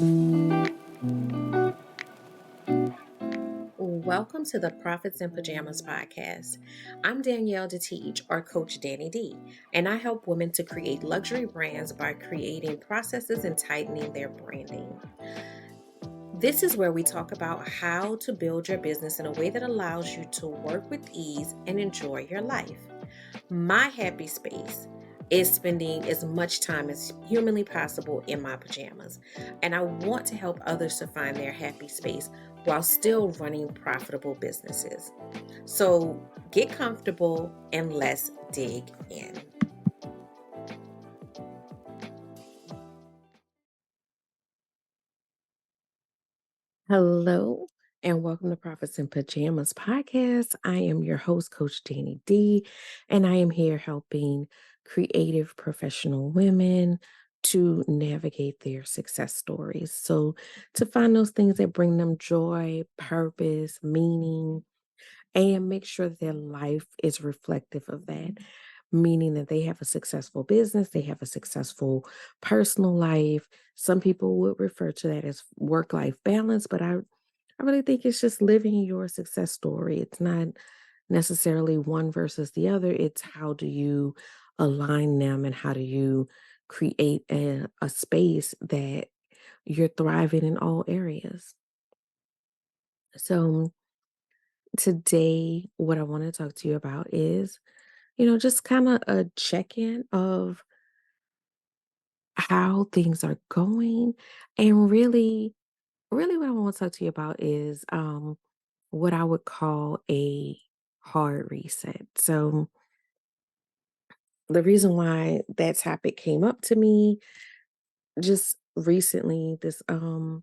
Welcome to the Profits in Pajamas podcast. I'm Danielle DeTeach, or Coach Danny D, and I help women to create luxury brands by creating processes and tightening their branding. This is where we talk about how to build your business in a way that allows you to work with ease and enjoy your life. My happy space is spending as much time as humanly possible in my pajamas. And I want to help others to find their happy space while still running profitable businesses. So get comfortable and let's dig in. Hello and welcome to Profits in Pajamas podcast. I am your host, Coach Danny D, and I am here helping creative professional women to navigate their success stories. So, to find those things that bring them joy, purpose, meaning, and make sure that their life is reflective of that, meaning that they have a successful business, they have a successful personal life. Some people would refer to that as work life balance, but I really think it's just living your success story. It's not necessarily one versus the other. It's how do you align them and how do you create a space that you're thriving in all areas. So, today, what I want to talk to you about is, just kind of a check in of how things are going. And really what I want to talk to you about is what I would call a hard reset. So, the reason why that topic came up to me just recently, the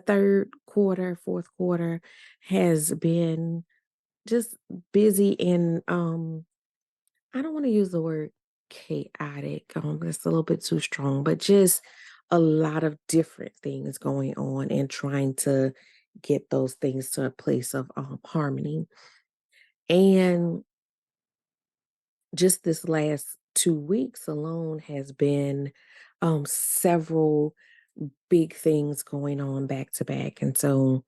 third quarter, fourth quarter has been just busy and I don't want to use the word chaotic. That's a little bit too strong, but just a lot of different things going on and trying to get those things to a place of harmony. And just this last 2 weeks alone has been several big things going on back to back. And so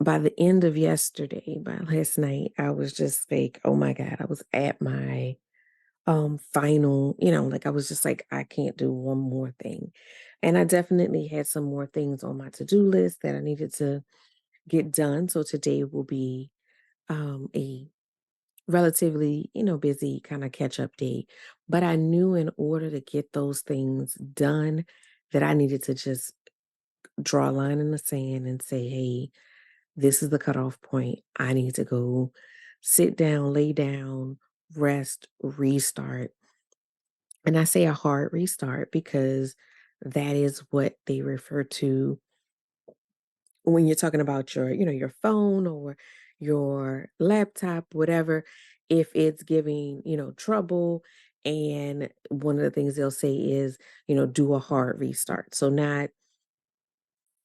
by the end of yesterday, by last night, I was just like, oh my God, I was at my final, like I was just like, I can't do one more thing. And I definitely had some more things on my to-do list that I needed to get done. So today will be a relatively, busy kind of catch up day. But I knew in order to get those things done that I needed to just draw a line in the sand and say, hey, this is the cutoff point. I need to go sit down, lay down, rest, restart. And I say a hard restart because that is what they refer to when you're talking about your phone or your laptop, whatever, if it's giving, trouble. And one of the things they'll say is, do a hard restart. So not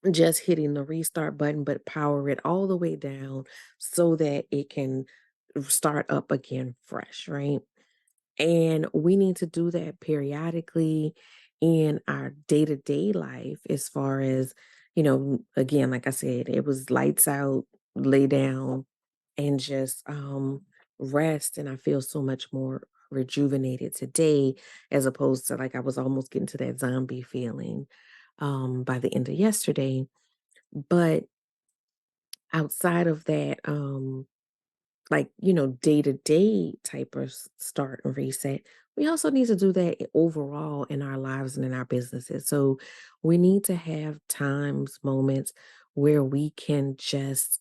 just hitting the restart button, but power it all the way down so that it can start up again fresh, right? And we need to do that periodically in our day to day life, as far as, again, like I said, it was lights out, lay down, and just rest. And I feel so much more rejuvenated today, as opposed to like I was almost getting to that zombie feeling by the end of yesterday. But outside of that, like, day to day type of start and reset, we also need to do that overall in our lives and in our businesses. So we need to have times, moments where we can just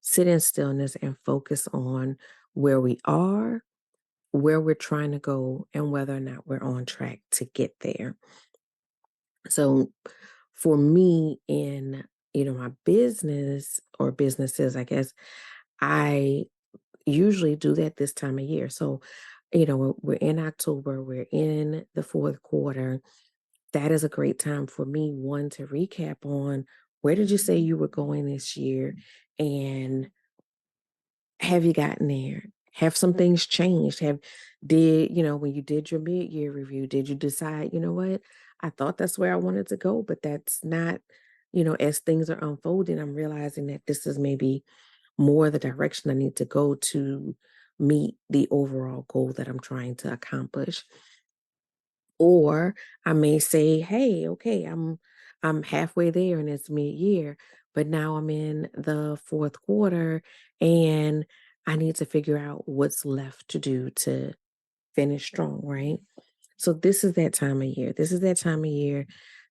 sit in stillness and focus on where we are, where we're trying to go, and whether or not we're on track to get there. So for me in, my business or businesses, I guess I usually do that this time of year. So, we're in October, we're in the fourth quarter. That is a great time for me, one, to recap on where did you say you were going this year? And have you gotten there? Have some things changed? When you did your mid-year review, did you decide, you know what? I thought that's where I wanted to go, but that's not, as things are unfolding, I'm realizing that this is maybe more the direction I need to go to meet the overall goal that I'm trying to accomplish. Or I may say, "Hey, okay, I'm halfway there and it's mid-year, but now I'm in the fourth quarter and I need to figure out what's left to do to finish strong," right? So this is that time of year. This is that time of year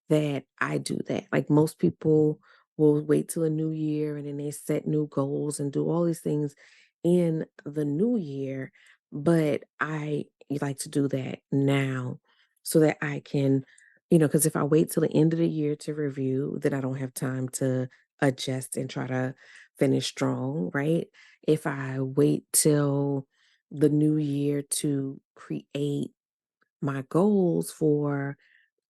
that I do that. Like most people will wait till a new year and then they set new goals and do all these things in the new year. But I like to do that now so that I can, because if I wait till the end of the year to review, then I don't have time to adjust and try to finish strong, right? If I wait till the new year to create my goals for,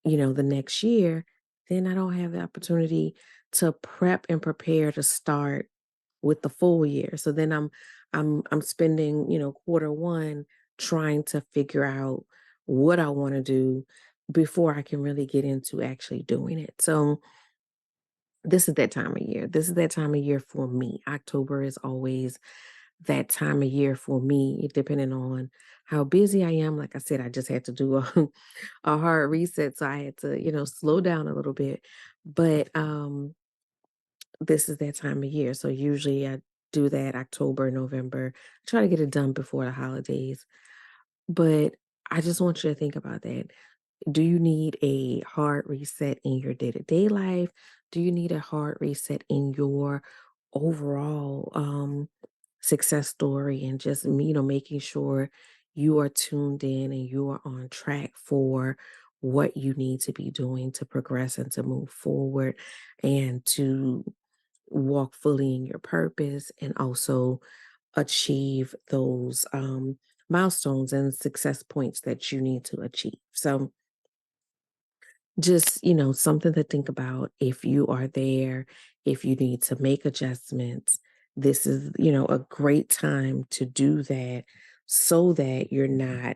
the next year, then I don't have the opportunity to prep and prepare to start with the full year. So then I'm spending, quarter one trying to figure out what I want to do before I can really get into actually doing it. So this is that time of year. This is that time of year for me. October is always that time of year for me, depending on how busy I am. Like I said, I just had to do a, a hard reset. So I had to, slow down a little bit. But this is that time of year. So usually I do that October, November, try to get it done before the holidays. But I just want you to think about that. Do you need a hard reset in your day to day life? Do you need a hard reset in your overall success story and just, making sure you are tuned in and you are on track for what you need to be doing to progress and to move forward and to walk fully in your purpose and also achieve those milestones and success points that you need to achieve. So, just, something to think about if you are there, if you need to make adjustments. This is, a great time to do that so that you're not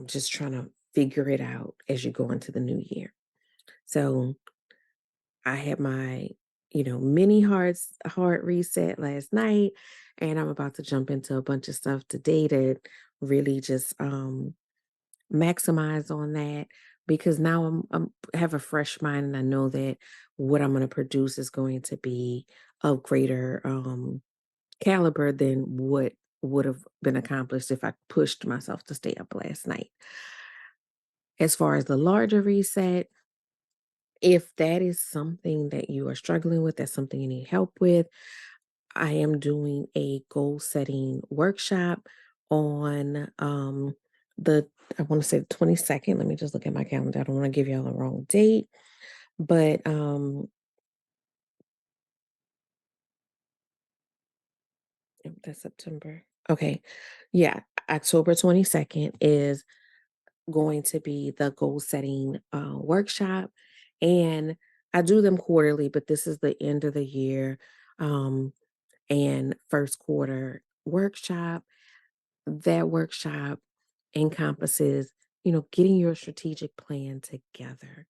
just trying to figure it out as you go into the new year. So I had my, mini hard reset last night, and I'm about to jump into a bunch of stuff today to really just maximize on that because now I'm have a fresh mind and I know that what I'm going to produce is going to be of greater caliber than what would have been accomplished if I pushed myself to stay up last night. As far as the larger reset, if that is something that you are struggling with, that's something you need help with, I am doing a goal setting workshop on the I want to say the 22nd. Let me just look at my calendar. I don't want to give y'all the wrong date, but that's September. Okay. Yeah, October 22nd is going to be the goal setting workshop and I do them quarterly, but this is the end of the year um and first quarter workshop. That workshop encompasses, getting your strategic plan together.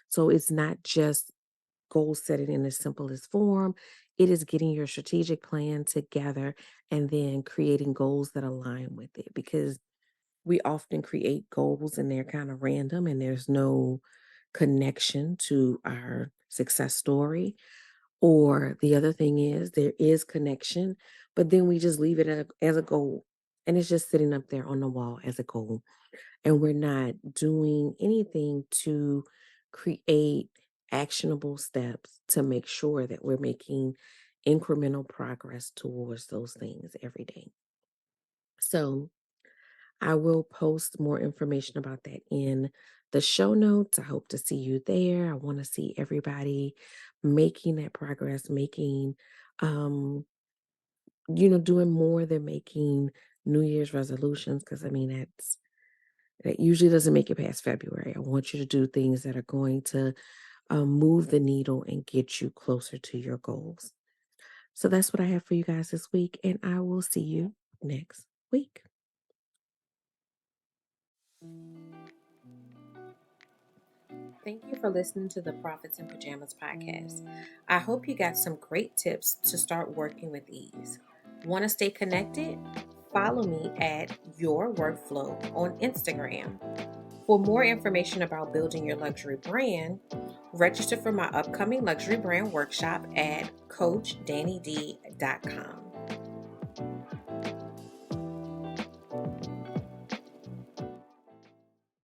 So it's not just goal setting in the simplest form. It is getting your strategic plan together and then creating goals that align with it because we often create goals and they're kind of random and there's no connection to our success story. Or the other thing is there is connection, but then we just leave it as a goal. And it's just sitting up there on the wall as a goal. And we're not doing anything to create actionable steps to make sure that we're making incremental progress towards those things every day. So I will post more information about that in the show notes. I hope to see you there. I want to see everybody making that progress, making, um, doing more than making New Year's resolutions. Cause I mean, that usually doesn't make it past February. I want you to do things that are going to move the needle and get you closer to your goals. So that's what I have for you guys this week. And I will see you next week. Thank you for listening to the Profits in Pajamas podcast. I hope you got some great tips to start working with ease. Want to stay connected? Follow me at Your Workflow on Instagram. For more information about building your luxury brand, register for my upcoming luxury brand workshop at CoachDanniD.com.